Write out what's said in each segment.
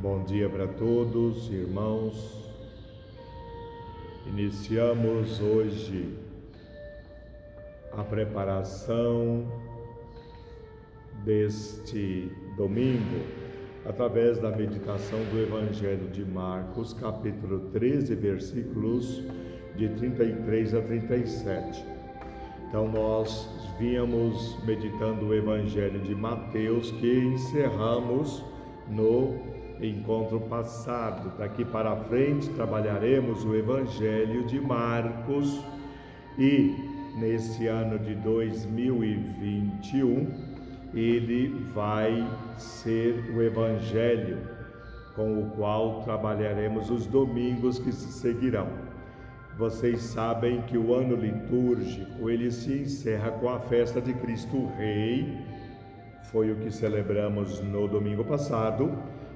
Bom dia para todos, irmãos. Iniciamos hoje a preparação deste domingo através da meditação do Evangelho de Marcos, capítulo 13, versículos de 33 a 37. Então nós vínhamos meditando o Evangelho de Mateus, que encerramos no encontro passado. Daqui para frente trabalharemos o Evangelho de Marcos e neste ano de 2021 ele vai ser o Evangelho com o qual trabalharemos os domingos que se seguirão. Vocês sabem que o ano litúrgico ele se encerra com a festa de Cristo Rei, foi o que celebramos no domingo passado.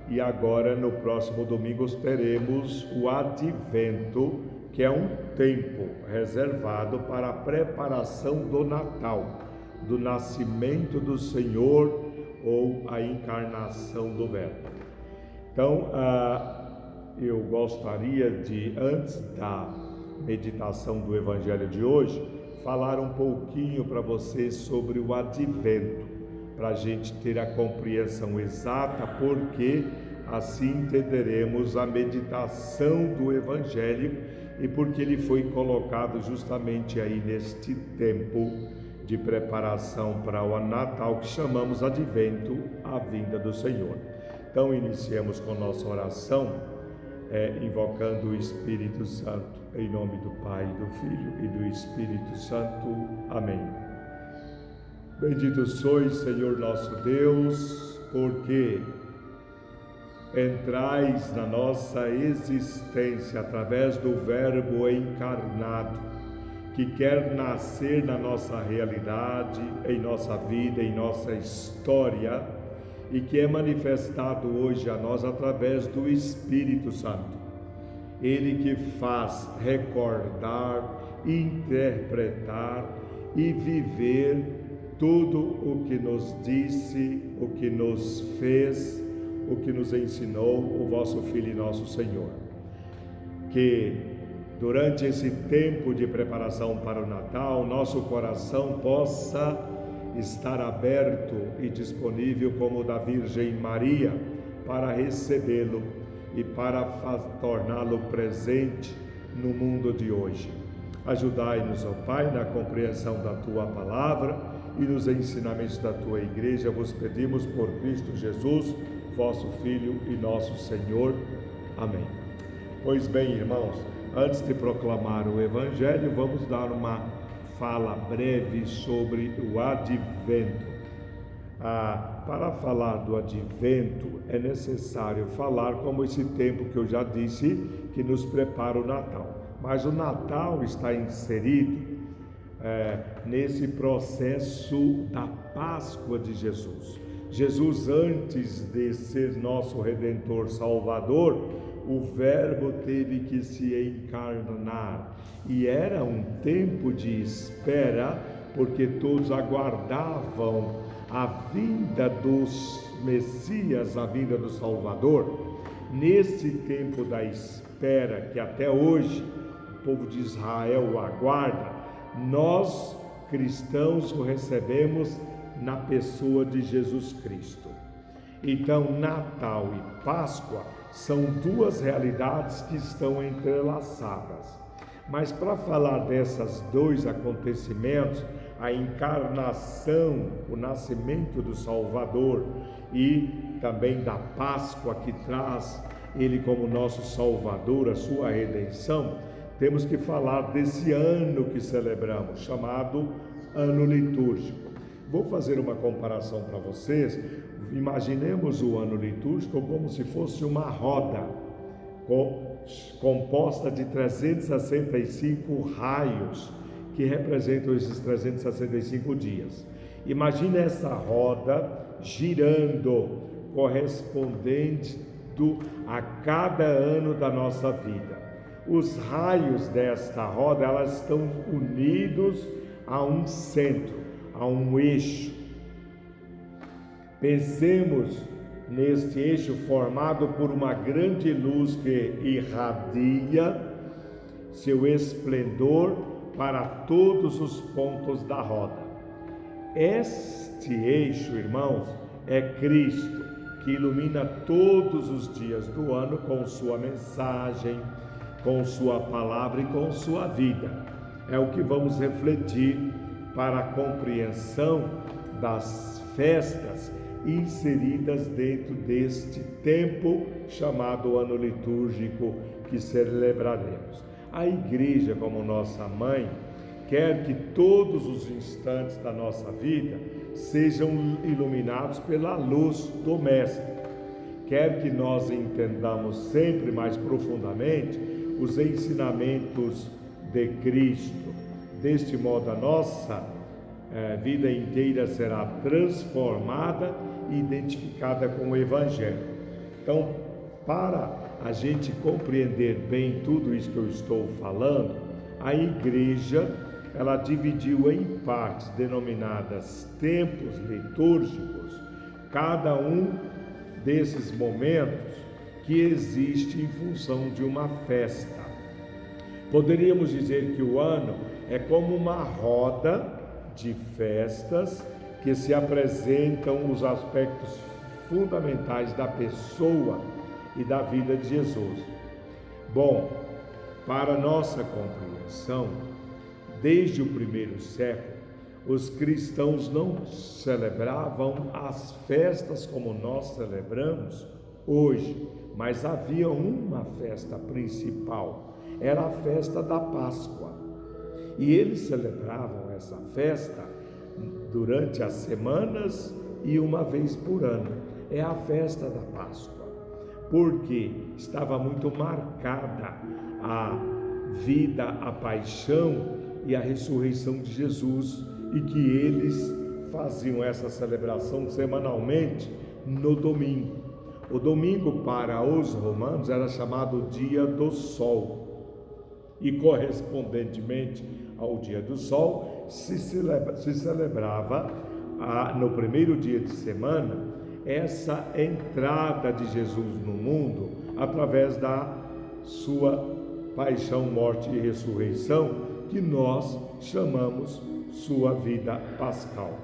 E agora, no próximo domingo, teremos o Advento, que é um tempo reservado para a preparação do Natal, do nascimento do Senhor ou a encarnação do Verbo. Então, eu gostaria de, antes da meditação do Evangelho de hoje, falar um pouquinho para vocês sobre o Advento, para a gente ter a compreensão exata, porque assim entenderemos a meditação do Evangelho e porque ele foi colocado justamente aí neste tempo de preparação para o Natal, que chamamos Advento, a vinda do Senhor. Então iniciemos com nossa oração, invocando o Espírito Santo, em nome do Pai, do Filho e do Espírito Santo. Amém. Bendito sois, Senhor nosso Deus, porque entrais na nossa existência através do Verbo encarnado, que quer nascer na nossa realidade, em nossa vida, em nossa história, e que é manifestado hoje a nós através do Espírito Santo. Ele que faz recordar, interpretar e viver tudo o que nos disse, o que nos fez, o que nos ensinou o vosso Filho e nosso Senhor. Que durante esse tempo de preparação para o Natal, nosso coração possa estar aberto e disponível como o da Virgem Maria para recebê-lo e para torná-lo presente no mundo de hoje. Ajudai-nos, ó Pai, na compreensão da Tua Palavra e nos ensinamentos da Tua Igreja, vos pedimos por Cristo Jesus, vosso Filho e nosso Senhor. Amém. Pois bem, irmãos, antes de proclamar o Evangelho, vamos dar uma fala breve sobre o Advento. Para falar do Advento, é necessário falar como esse tempo que eu já disse, que nos prepara o Natal. Mas o Natal está inserido nesse processo da Páscoa de Jesus. Jesus, antes de ser nosso Redentor Salvador, o Verbo teve que se encarnar. E era um tempo de espera, porque todos aguardavam a vinda dos Messias, a vinda do Salvador. Nesse tempo da espera, que até hoje o povo de Israel aguarda, nós cristãos o recebemos na pessoa de Jesus Cristo. Então, Natal e Páscoa são duas realidades que estão entrelaçadas. Mas para falar desses dois acontecimentos, a encarnação, o nascimento do Salvador e também da Páscoa que traz ele como nosso Salvador, a sua redenção, temos que falar desse ano que celebramos, chamado Ano Litúrgico. Vou fazer uma comparação para vocês. Imaginemos o ano litúrgico como se fosse uma roda composta de 365 raios que representam esses 365 dias. Imagine essa roda girando, correspondente a cada ano da nossa vida. Os raios desta roda, elas estão unidos a um centro, a um eixo. Pensemos neste eixo formado por uma grande luz que irradia seu esplendor para todos os pontos da roda. Este eixo, irmãos, é Cristo, que ilumina todos os dias do ano com sua mensagem, com sua palavra e com sua vida. É o que vamos refletir para a compreensão das festas inseridas dentro deste tempo chamado ano litúrgico que celebraremos. A igreja, como nossa mãe, quer que todos os instantes da nossa vida sejam iluminados pela luz do Mestre. Quer que nós entendamos sempre mais profundamente os ensinamentos de Cristo. Deste modo, a nossa vida inteira será transformada e identificada com o Evangelho. Então, para a gente compreender bem tudo isso que eu estou falando, a igreja, ela dividiu em partes denominadas tempos litúrgicos, cada um desses momentos que existe em função de uma festa. Poderíamos dizer que o ano é como uma roda de festas que se apresentam os aspectos fundamentais da pessoa e da vida de Jesus. Bom, para nossa compreensão, desde o primeiro século, os cristãos não celebravam as festas como nós celebramos hoje, mas havia uma festa principal, era a festa da Páscoa. E eles celebravam essa festa durante as semanas e uma vez por ano. É a festa da Páscoa, porque estava muito marcada a vida, a paixão e a ressurreição de Jesus, e que eles faziam essa celebração semanalmente no domingo. O domingo para os romanos era chamado Dia do Sol, e correspondentemente ao Dia do Sol se celebrava no primeiro dia de semana essa entrada de Jesus no mundo através da sua paixão, morte e ressurreição, que nós chamamos sua vida pascal.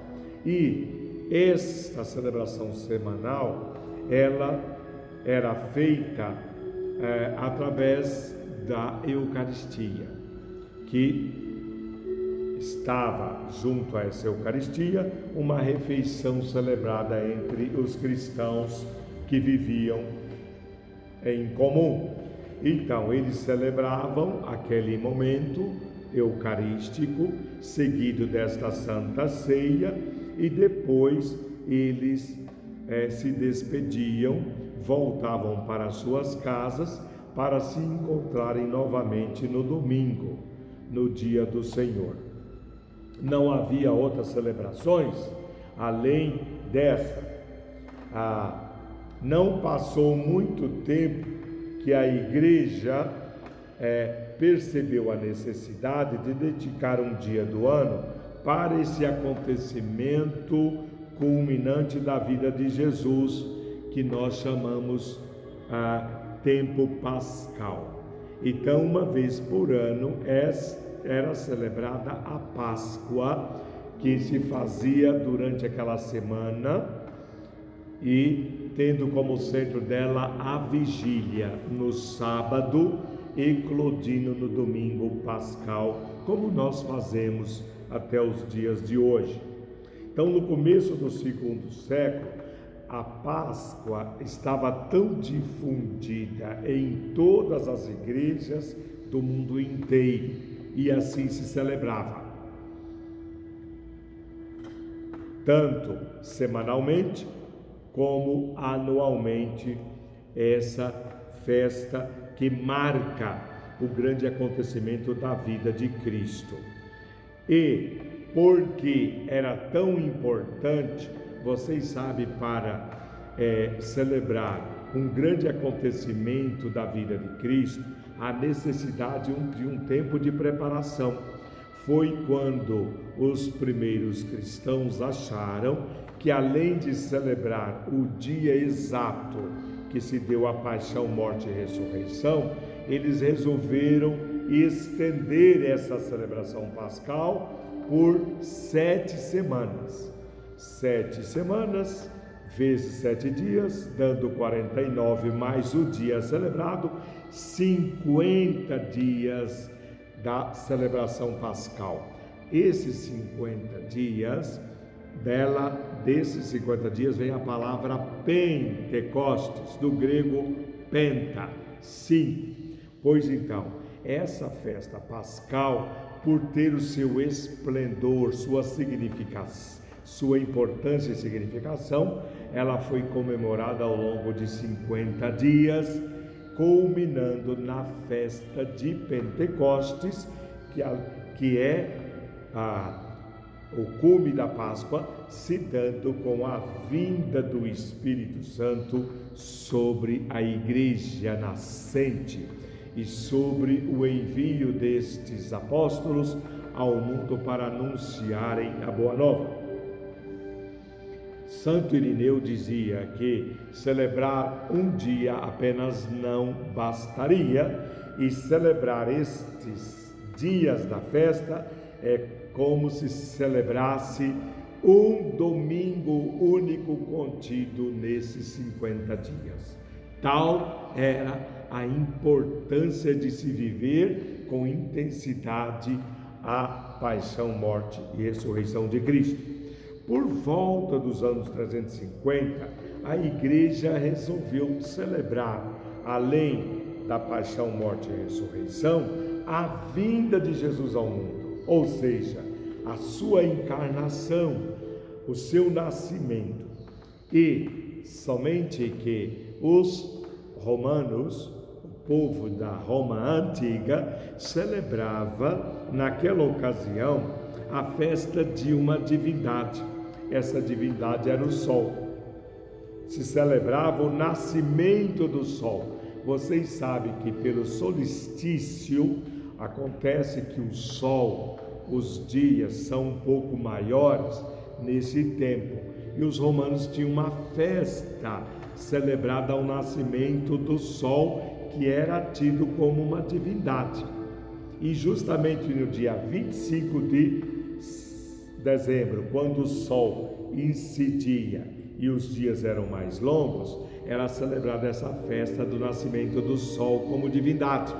E esta celebração semanal, ela era feita através da Eucaristia, que estava junto a essa Eucaristia uma refeição celebrada entre os cristãos que viviam em comum. Então, eles celebravam aquele momento eucarístico, seguido desta Santa Ceia, e depois eles se despediam, voltavam para suas casas para se encontrarem novamente no domingo, no dia do Senhor. Não havia outras celebrações além dessa. Não passou muito tempo que a igreja percebeu a necessidade de dedicar um dia do ano para esse acontecimento culminante da vida de Jesus, que nós chamamos tempo pascal. Então, uma vez por ano era celebrada a Páscoa, que se fazia durante aquela semana, e tendo como centro dela a vigília no sábado, eclodindo no domingo pascal, como nós fazemos até os dias de hoje. Então, no começo do segundo século, a Páscoa estava tão difundida em todas as igrejas do mundo inteiro, e assim se celebrava, tanto semanalmente como anualmente, essa festa que marca o grande acontecimento da vida de Cristo. E porque era tão importante, vocês sabem, para celebrar um grande acontecimento da vida de Cristo, a necessidade de um tempo de preparação. foi quando os primeiros cristãos acharam que, além de celebrar o dia exato que se deu a paixão, morte e ressurreição, eles resolveram estender essa celebração pascal por 7 semanas. 7 semanas vezes 7 dias, dando 49 mais o dia celebrado, 50 dias da celebração pascal. Esses 50 dias, desses 50 dias vem a palavra Pentecostes, do grego penta, 5. Pois então, essa festa pascal, por ter o seu esplendor, sua importância e significação, ela foi comemorada ao longo de 50 dias, culminando na festa de Pentecostes, que é o cume da Páscoa, se dando com a vinda do Espírito Santo sobre a igreja nascente e sobre o envio destes apóstolos ao mundo para anunciarem a boa nova. Santo Irineu dizia que celebrar um dia apenas não bastaria, e celebrar estes dias da festa é como se celebrasse um domingo único contido nesses 50 dias. Tal era a importância de se viver com intensidade a paixão, morte e ressurreição de Cristo. Por volta dos anos 350, a igreja resolveu celebrar, além da paixão, morte e ressurreição, a vinda de Jesus ao mundo, ou seja, a sua encarnação, o seu nascimento. E somente que os romanos, o povo da Roma antiga, celebrava naquela ocasião a festa de uma divindade. Essa divindade era o Sol. Se celebrava o nascimento do Sol. Vocês sabem que pelo solstício acontece que o Sol, os dias são um pouco maiores nesse tempo. E os romanos tinham uma festa celebrada ao nascimento do Sol, que era tido como uma divindade. E justamente no dia 25 de dezembro, quando o sol incidia e os dias eram mais longos, era celebrada essa festa do nascimento do sol como divindade.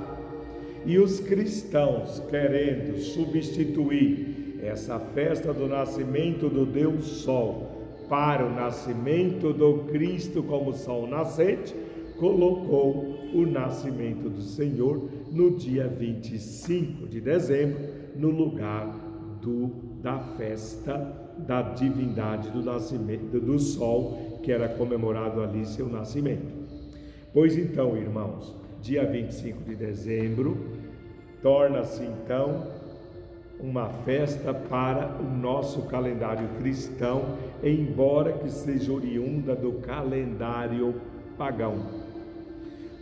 E os cristãos, querendo substituir essa festa do nascimento do Deus Sol para o nascimento do Cristo como sol nascente, colocou o nascimento do Senhor no dia 25 de dezembro, no lugar da festa da divindade do nascimento do sol, que era comemorado ali seu nascimento. Pois então, irmãos, dia 25 de dezembro torna-se então uma festa para o nosso calendário cristão, embora que seja oriunda do calendário pagão.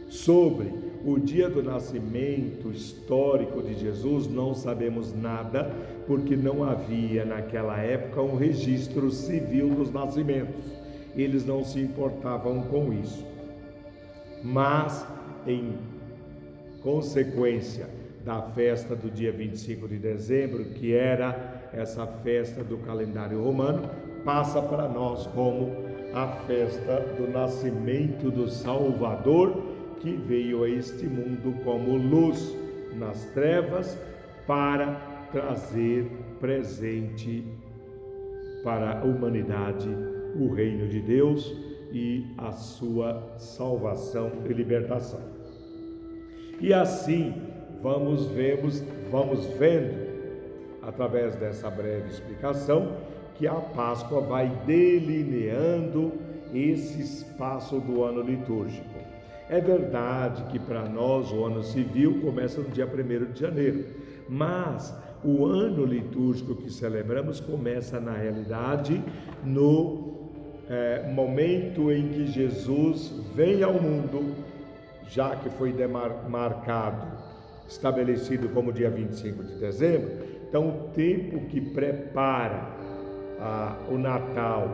Sobre o dia do nascimento histórico de Jesus, não sabemos nada, porque não havia naquela época um registro civil dos nascimentos. Eles não se importavam com isso. Mas, em consequência da festa do dia 25 de dezembro, que era essa festa do calendário romano, passa para nós como a festa do nascimento do Salvador, que veio a este mundo como luz nas trevas para trazer presente para a humanidade o reino de Deus e a sua salvação e libertação. E assim vamos vendo, através dessa breve explicação, que a Páscoa vai delineando esse espaço do ano litúrgico. É verdade que para nós o ano civil começa no dia 1º de janeiro, mas o ano litúrgico que celebramos começa na realidade no momento em que Jesus vem ao mundo, já que foi estabelecido como dia 25 de dezembro, Então, o tempo que prepara o Natal,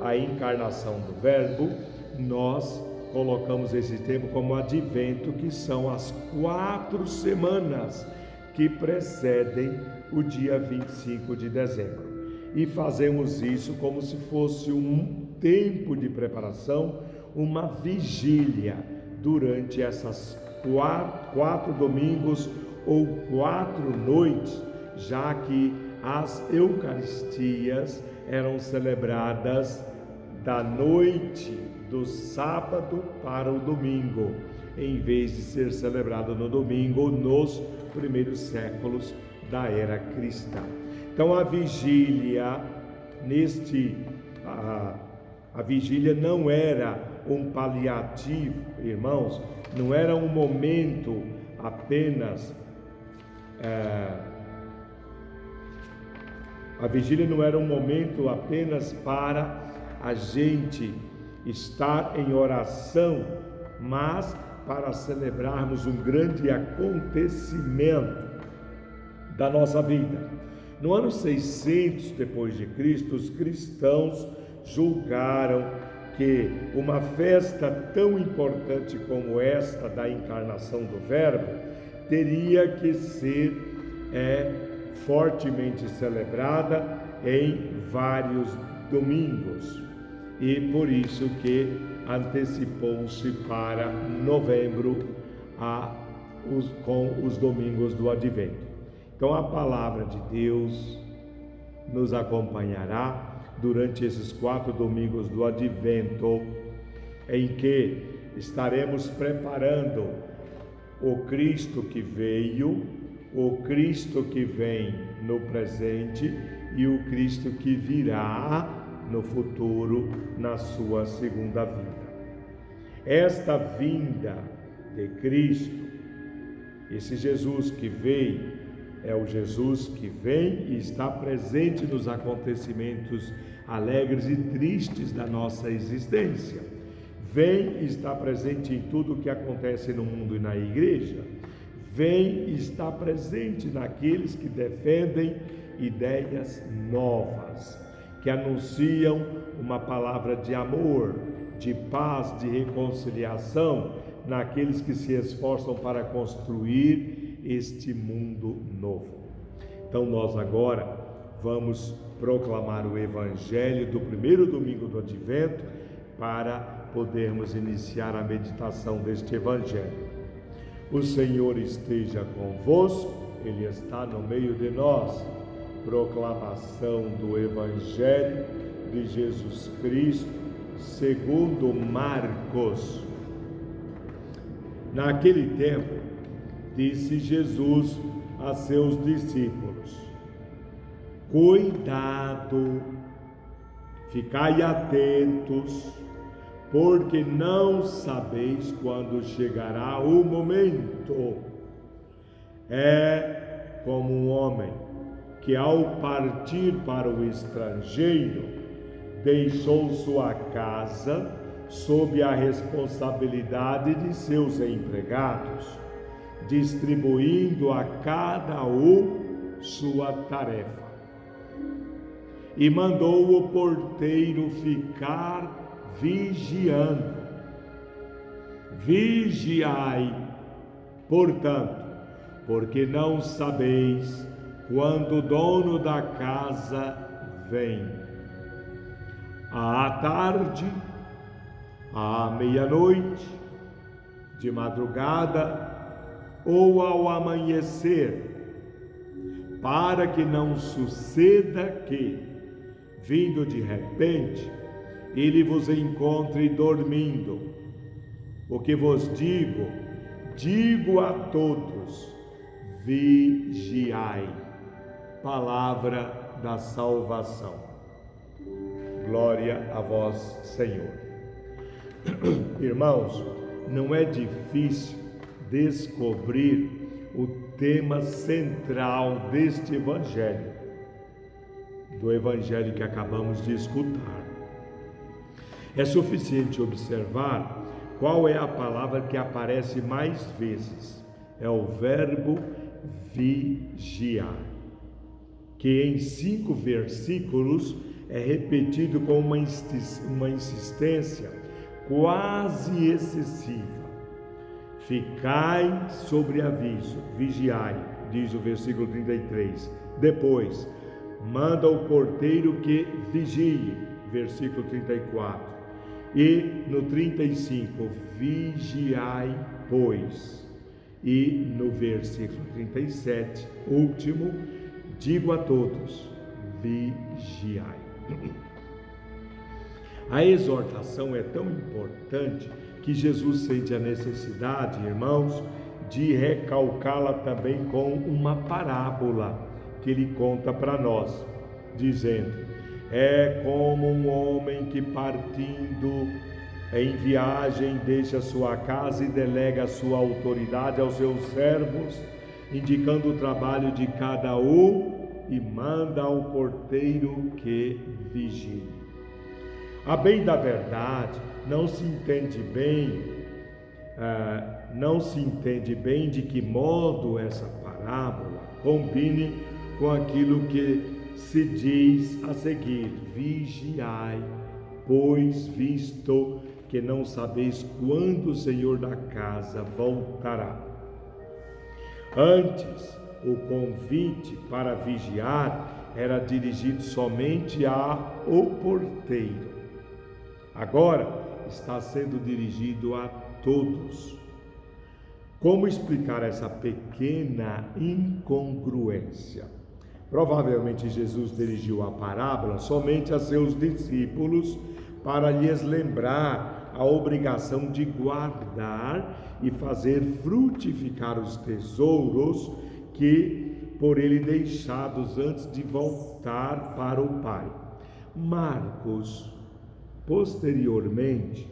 a encarnação do Verbo, nós colocamos esse tempo como advento, que são as 4 semanas que precedem o dia 25 de dezembro. E fazemos isso como se fosse um tempo de preparação, uma vigília durante essas 4 domingos ou 4 noites, já que as Eucaristias eram celebradas da noite do sábado para o domingo, em vez de ser celebrado no domingo nos primeiros séculos da era cristã. Então a vigília a vigília não era um paliativo, irmãos, não era um momento apenas a vigília não era um momento apenas para a gente estar em oração, mas para celebrarmos um grande acontecimento da nossa vida. No ano 600 depois de Cristo, os cristãos julgaram que uma festa tão importante como esta da encarnação do Verbo teria que ser fortemente celebrada em vários domingos, e por isso que antecipou-se para novembro com os domingos do Advento. Então a palavra de Deus nos acompanhará durante esses 4 domingos do Advento, em que estaremos preparando o Cristo que veio, o Cristo que vem no presente e o Cristo que virá no futuro, na sua segunda vinda. Esta vinda de Cristo, esse Jesus que veio, é o Jesus que vem e está presente nos acontecimentos alegres e tristes da nossa existência. Vem e está presente em tudo o que acontece no mundo e na igreja. Vem e está presente naqueles que defendem ideias novas, que anunciam uma palavra de amor, de paz, de reconciliação, naqueles que se esforçam para construir este mundo novo. Então nós agora vamos proclamar o Evangelho do primeiro domingo do Advento para podermos iniciar a meditação deste Evangelho. O Senhor esteja convosco, Ele está no meio de nós. Proclamação do Evangelho de Jesus Cristo, segundo Marcos. Naquele tempo, disse Jesus a seus discípulos: cuidado, ficai atentos, porque não sabeis quando chegará o momento. É como um homem que, ao partir para o estrangeiro, deixou sua casa sob a responsabilidade de seus empregados, distribuindo a cada um sua tarefa. E mandou o porteiro ficar vigiando. Vigiai, portanto, porque não sabeis quando o dono da casa vem, à tarde, à meia-noite, de madrugada ou ao amanhecer, para que não suceda que, vindo de repente, ele vos encontre dormindo. O que vos digo, digo a todos: vigiai. Palavra da salvação. Glória a vós, Senhor. Irmãos, não é difícil descobrir o tema central deste Evangelho, do Evangelho que acabamos de escutar. É suficiente observar qual é a palavra que aparece mais vezes. É o verbo vigiar. que em 5 versículos é repetido com uma insistência quase excessiva. Ficai sobre aviso, vigiai, diz o versículo 33. Depois, manda o porteiro que vigie, versículo 34. E no 35, vigiai, pois. E no versículo 37, último, digo a todos, vigiai. A exortação é tão importante que Jesus sente a necessidade, irmãos, de recalcá-la também com uma parábola que ele conta para nós, dizendo: é como um homem que partindo em viagem deixa sua casa e delega a sua autoridade aos seus servos, indicando o trabalho de cada um e manda ao porteiro que vigie. A bem da verdade, não se entende bem de que modo essa parábola combine com aquilo que se diz a seguir: vigiai, pois visto que não sabeis quando o Senhor da casa voltará. Antes, o convite para vigiar era dirigido somente ao porteiro. Agora está sendo dirigido a todos. Como explicar essa pequena incongruência? Provavelmente Jesus dirigiu a parábola somente a seus discípulos para lhes lembrar a obrigação de guardar e fazer frutificar os tesouros que por ele deixados antes de voltar para o Pai. Marcos, posteriormente,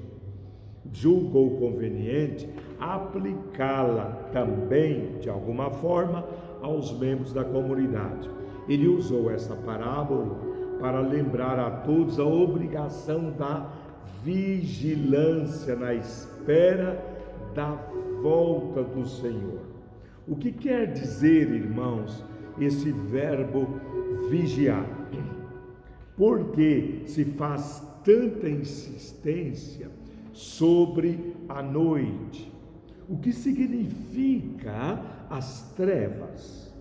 julgou conveniente aplicá-la também, de alguma forma, aos membros da comunidade. Ele usou essa parábola para lembrar a todos a obrigação da vigilância na espera da volta do Senhor. O que quer dizer, irmãos, esse verbo vigiar? Por que se faz tanta insistência sobre a noite? O que significa as trevas?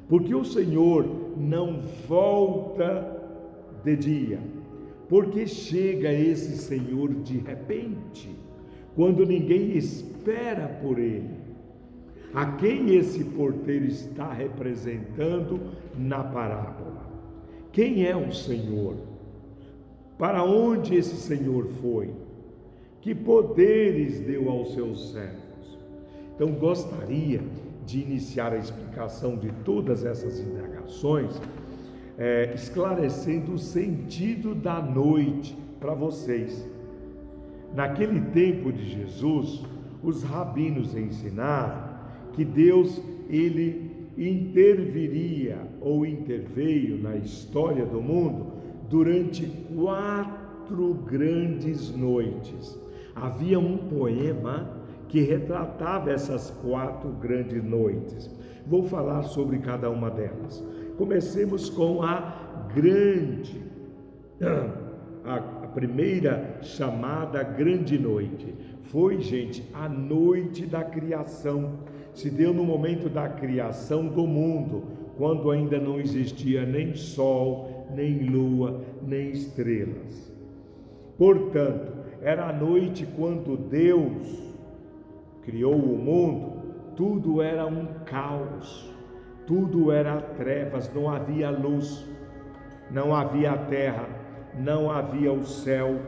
Porque o Senhor não volta de dia, porque chega esse Senhor de repente, quando ninguém espera por Ele. A quem esse porteiro está representando na parábola? Quem é o Senhor? Para onde esse Senhor foi? Que poderes deu aos seus servos? Então, gostaria de iniciar a explicação de todas essas indagações, esclarecendo o sentido da noite para vocês. Naquele tempo de Jesus, os rabinos ensinavam que Deus, ele interviria ou interveio na história do mundo durante 4 grandes noites. Havia um poema que retratava essas 4 grandes noites. Vou falar sobre cada uma delas. Comecemos com a primeira chamada grande noite. Foi, gente, a noite da criação. Se deu no momento da criação do mundo, quando ainda não existia nem sol, nem lua, nem estrelas. Portanto, era a noite quando Deus criou o mundo, tudo era um caos, tudo era trevas, não havia luz, não havia terra, não havia o céu,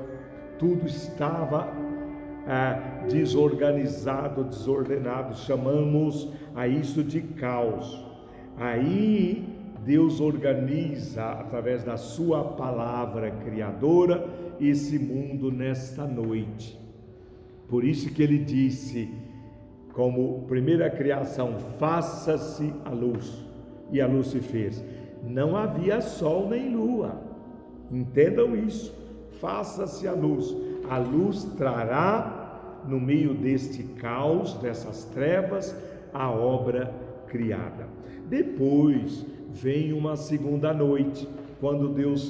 tudo estava desorganizado, desordenado. Chamamos a isso de caos. Aí Deus organiza, através da sua palavra criadora, esse mundo nesta noite. Por isso que ele disse, como primeira criação: faça-se a luz, e a luz se fez. Não havia sol nem lua, entendam isso. Faça-se a luz trará no meio deste caos, dessas trevas, a obra criada. Depois vem uma segunda noite, quando Deus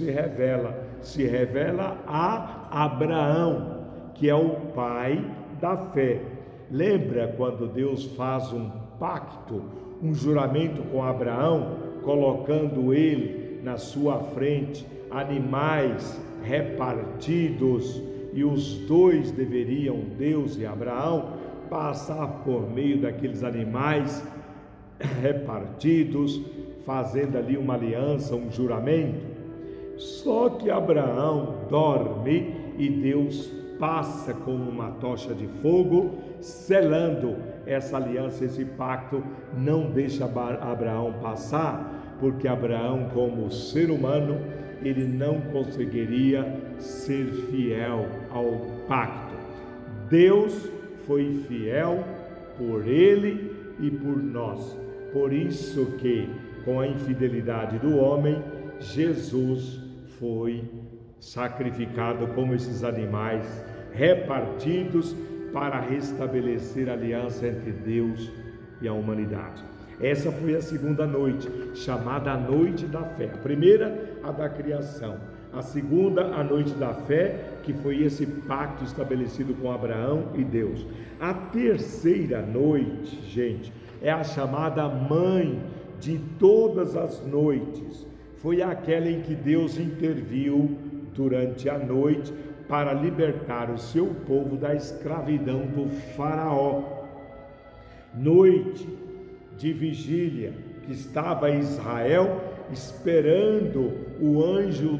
se revela a Abraão, que é o pai da fé. Lembra quando Deus faz um pacto, um juramento com Abraão, colocando ele na sua frente animais repartidos, e os dois deveriam, Deus e Abraão, passar por meio daqueles animais repartidos, fazendo ali uma aliança, um juramento. Só que Abraão dorme e Deus passa com uma tocha de fogo, selando essa aliança, esse pacto. Não deixa Abraão passar, porque Abraão, como ser humano, ele não conseguiria ser fiel ao pacto. Deus foi fiel por ele e por nós. Por isso que, com a infidelidade do homem, Jesus foi sacrificado como esses animais repartidos para restabelecer a aliança entre Deus e a humanidade. Essa foi a segunda noite, chamada a noite da fé. A primeira, a da criação. A segunda, a noite da fé, que foi esse pacto estabelecido com Abraão e Deus. A terceira noite, gente, é a chamada mãe de todas as noites. Foi aquela em que Deus interviu durante a noite para libertar o seu povo da escravidão do faraó. Noite de vigília, que estava Israel esperando o anjo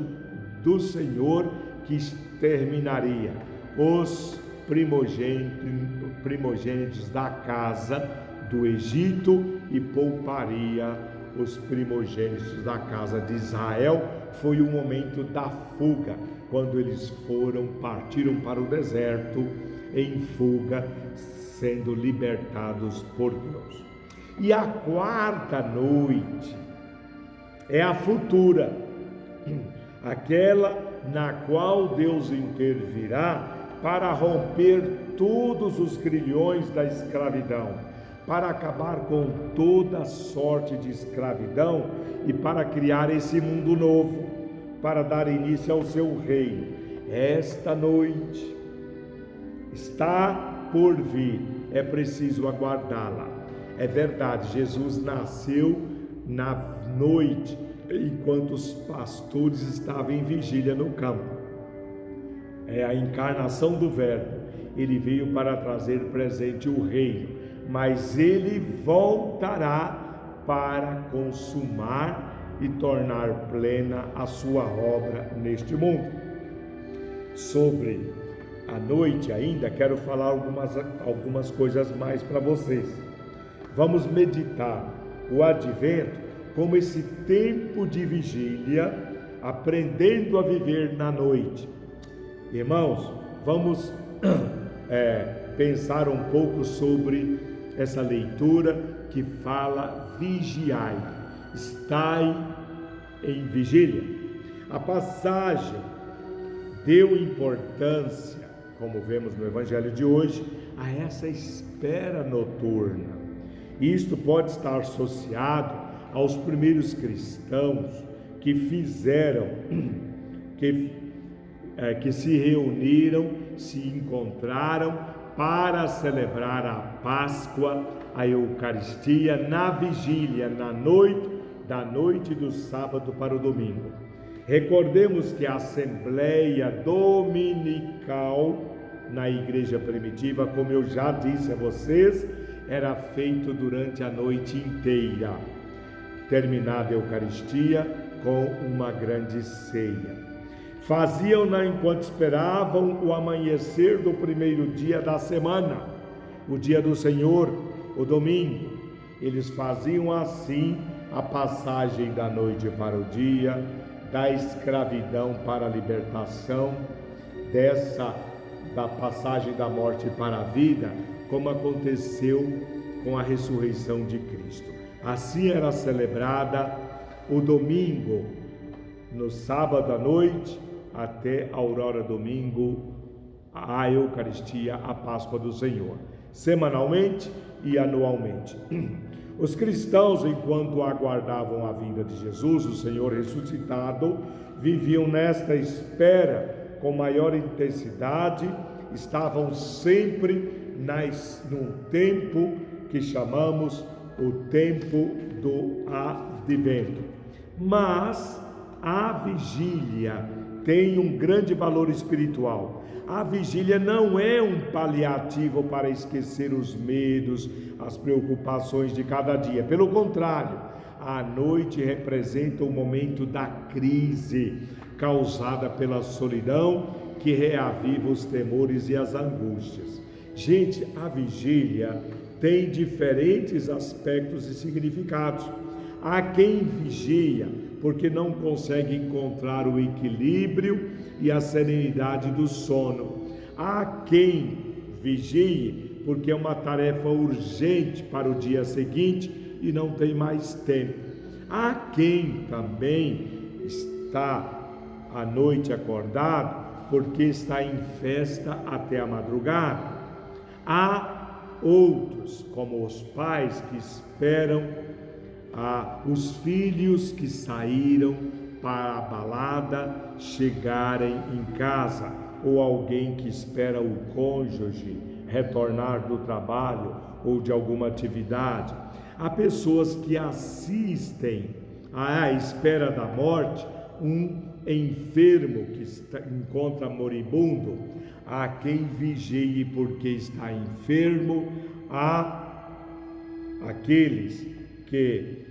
do Senhor que exterminaria os primogênitos da casa do Egito e pouparia os primogênitos da casa de Israel. Foi o momento da fuga, quando eles partiram para o deserto em fuga, sendo libertados por Deus. E a quarta noite é a futura, aquela na qual Deus intervirá para romper todos os grilhões da escravidão, para acabar com toda sorte de escravidão e para criar esse mundo novo, para dar início ao seu reino. Esta noite está por vir, é preciso aguardá-la. É verdade, Jesus nasceu na noite, enquanto os pastores estavam em vigília no campo. É a encarnação do Verbo. Ele veio para trazer presente o reino, mas ele voltará para consumar e tornar plena a sua obra neste mundo. Sobre a noite ainda, quero falar algumas coisas mais para vocês. Vamos meditar o advento como esse tempo de vigília, aprendendo a viver na noite. Irmãos, vamos pensar um pouco sobre essa leitura que fala: vigiai, estai em vigília. A passagem deu importância, como vemos no Evangelho de hoje, a essa espera noturna. Isto pode estar associado aos primeiros cristãos que que se reuniram, se encontraram para celebrar a Páscoa, a Eucaristia, na vigília, da noite do sábado para o domingo. Recordemos que a assembleia dominical na igreja primitiva, como eu já disse a vocês, era feito durante a noite inteira, terminada a Eucaristia com uma grande ceia. Faziam-na enquanto esperavam o amanhecer do primeiro dia da semana, o dia do Senhor, o domingo. Eles faziam assim a passagem da noite para o dia, da escravidão para a libertação, da passagem da morte para a vida, como aconteceu com a ressurreição de Cristo. Assim era celebrada o domingo, no sábado à noite, até a aurora domingo, a Eucaristia, a Páscoa do Senhor, semanalmente e anualmente. Os cristãos, enquanto aguardavam a vinda de Jesus, o Senhor ressuscitado, viviam nesta espera com maior intensidade, estavam sempre num tempo que chamamos o tempo do advento. Mas a vigília tem um grande valor espiritual. A vigília não é um paliativo para esquecer os medos, as preocupações de cada dia. Pelo contrário, a noite representa o momento da crise causada pela solidão que reaviva os temores e as angústias. Gente, a vigília tem diferentes aspectos e significados. Há quem vigia porque não consegue encontrar o equilíbrio e a serenidade do sono. Há quem vigie porque é uma tarefa urgente para o dia seguinte e não tem mais tempo. Há quem também está à noite acordado porque está em festa até a madrugada. Há outros, como os pais que esperam os filhos que saíram para a balada chegarem em casa, ou alguém que espera o cônjuge retornar do trabalho ou de alguma atividade. Há pessoas que assistem à espera da morte, um enfermo que encontra moribundo. Há quem vigie porque está enfermo, há aqueles que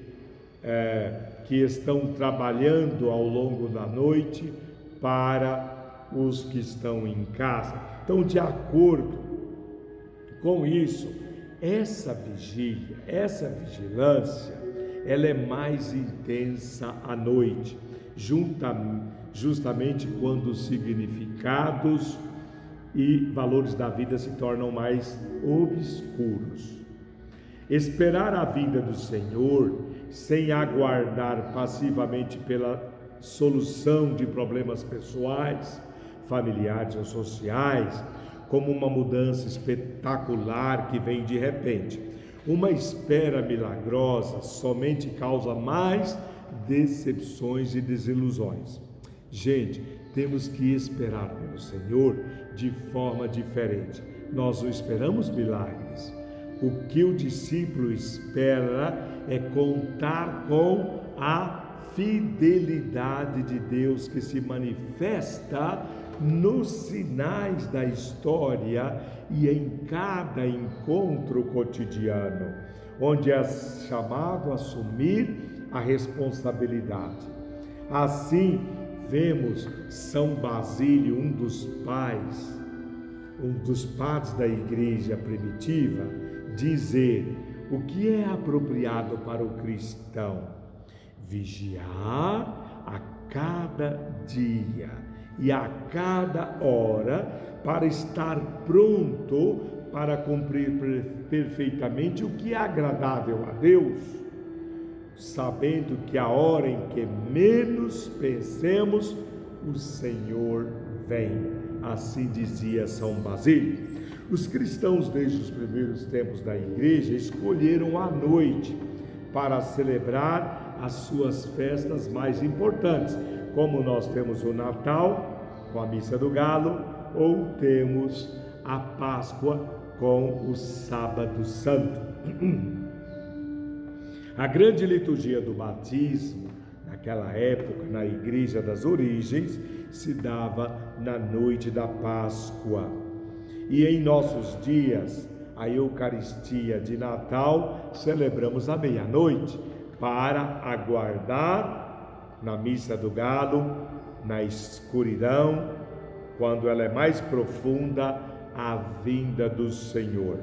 estão trabalhando ao longo da noite para os que estão em casa. Então, de acordo com isso, essa vigília, essa vigilância, ela é mais intensa à noite, justamente quando os significados e valores da vida se tornam mais obscuros. Esperar a vinda do Senhor sem aguardar passivamente pela solução de problemas pessoais, familiares ou sociais, como uma mudança espetacular que vem de repente. Uma espera milagrosa somente causa mais decepções e desilusões. Gente, temos que esperar pelo Senhor de forma diferente. Nós não esperamos milagres. O que o discípulo espera é contar com a fidelidade de Deus que se manifesta nos sinais da história e em cada encontro cotidiano, onde é chamado a assumir a responsabilidade. Assim, vemos São Basílio, um dos padres da igreja primitiva, dizer o que é apropriado para o cristão: vigiar a cada dia e a cada hora para estar pronto para cumprir perfeitamente o que é agradável a Deus, sabendo que a hora em que menos pensemos, o Senhor vem. Assim dizia São Basílio. Os cristãos, desde os primeiros tempos da igreja, escolheram a noite para celebrar as suas festas mais importantes, como nós temos o Natal com a Missa do Galo, ou temos a Páscoa com o Sábado Santo. A grande liturgia do batismo, naquela época, na Igreja das Origens, se dava na noite da Páscoa. E em nossos dias, a Eucaristia de Natal, celebramos à meia-noite, para aguardar na Missa do Galo, na escuridão, quando ela é mais profunda, a vinda do Senhor.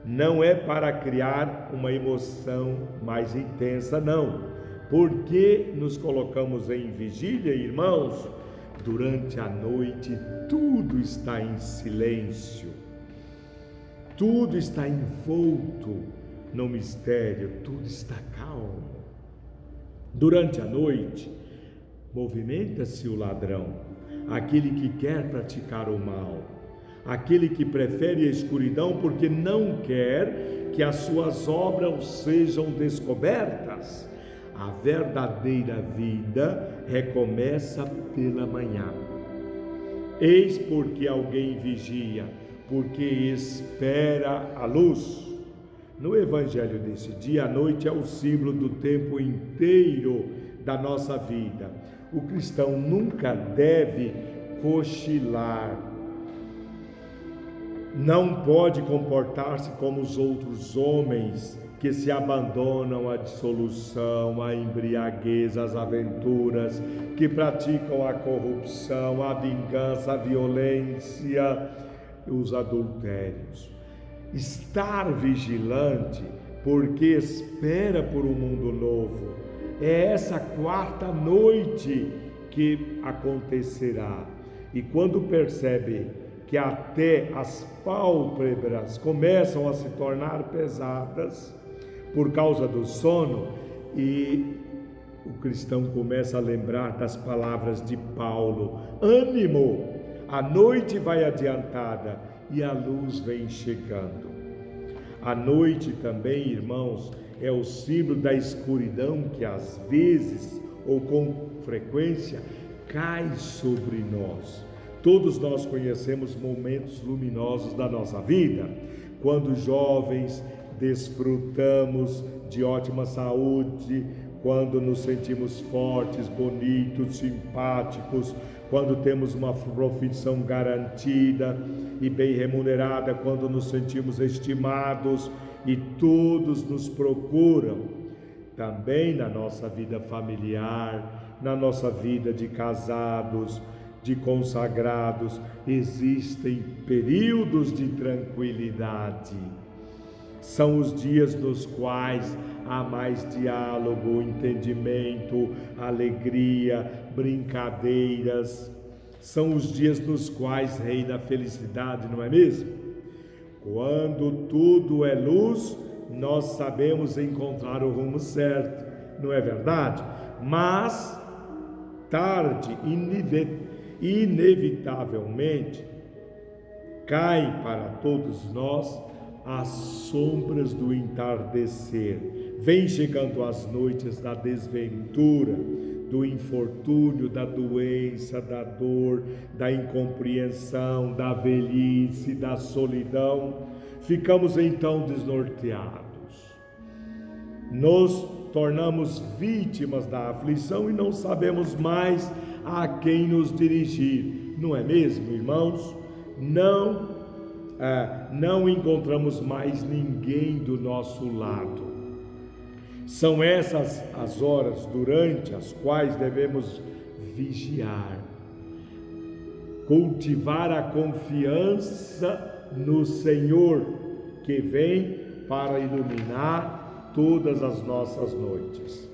Não é para criar uma emoção mais intensa, não. Porque nos colocamos em vigília, irmãos? Durante a noite tudo está em silêncio, tudo está envolto no mistério, tudo está calmo. Durante a noite movimenta-se o ladrão, aquele que quer praticar o mal. aquele que prefere a escuridão porque não quer que as suas obras sejam descobertas. A verdadeira vida recomeça pela manhã. Eis porque alguém vigia, porque espera a luz. No Evangelho desse dia, a noite é o símbolo do tempo inteiro da nossa vida. O cristão nunca deve cochilar. Não pode comportar-se como os outros homens que se abandonam à dissolução, à embriaguez, às aventuras, que praticam a corrupção, a vingança, a violência e os adultérios. Estar vigilante, porque espera por um mundo novo. É essa quarta noite que acontecerá. E quando percebe que até as pálpebras começam a se tornar pesadas por causa do sono, e o cristão começa a lembrar das palavras de Paulo: ânimo, a noite vai adiantada e a luz vem chegando. A noite também, irmãos, é o símbolo da escuridão que às vezes ou com frequência cai sobre nós. Todos nós conhecemos momentos luminosos da nossa vida, quando jovens desfrutamos de ótima saúde, quando nos sentimos fortes, bonitos, simpáticos, quando temos uma profissão garantida e bem remunerada, quando nos sentimos estimados e todos nos procuram. Também na nossa vida familiar, na nossa vida de casados, de consagrados, existem períodos de tranquilidade. São os dias nos quais há mais diálogo, entendimento, alegria, brincadeiras. São os dias nos quais reina a felicidade, não é mesmo? Quando tudo é luz, nós sabemos encontrar o rumo certo, não é verdade? Mas tarde, inevitavelmente, caem para todos nós as sombras do entardecer. Vem chegando as noites da desventura, do infortúnio, da doença, da dor, da incompreensão, da velhice, da solidão. Ficamos então desnorteados. Nos tornamos vítimas da aflição e não sabemos mais a quem nos dirigir. Não é mesmo, irmãos? Não encontramos mais ninguém do nosso lado. São essas as horas durante as quais devemos vigiar, cultivar a confiança no Senhor, que vem para iluminar todas as nossas noites.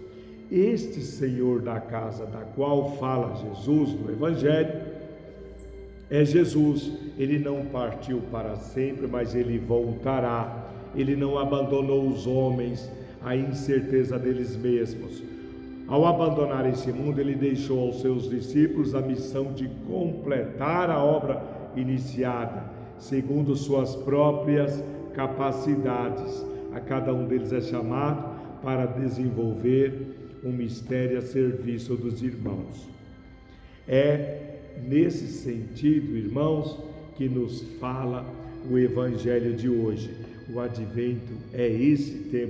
Este Senhor da casa da qual fala Jesus no Evangelho é Jesus. Ele não partiu para sempre, mas ele voltará. Ele não abandonou os homens à incerteza deles mesmos. Ao abandonar esse mundo, ele deixou aos seus discípulos a missão de completar a obra iniciada, segundo suas próprias capacidades. A cada um deles é chamado para desenvolver um mistério a serviço dos irmãos. É nesse sentido, irmãos, que nos fala o Evangelho de hoje. O Advento é esse tempo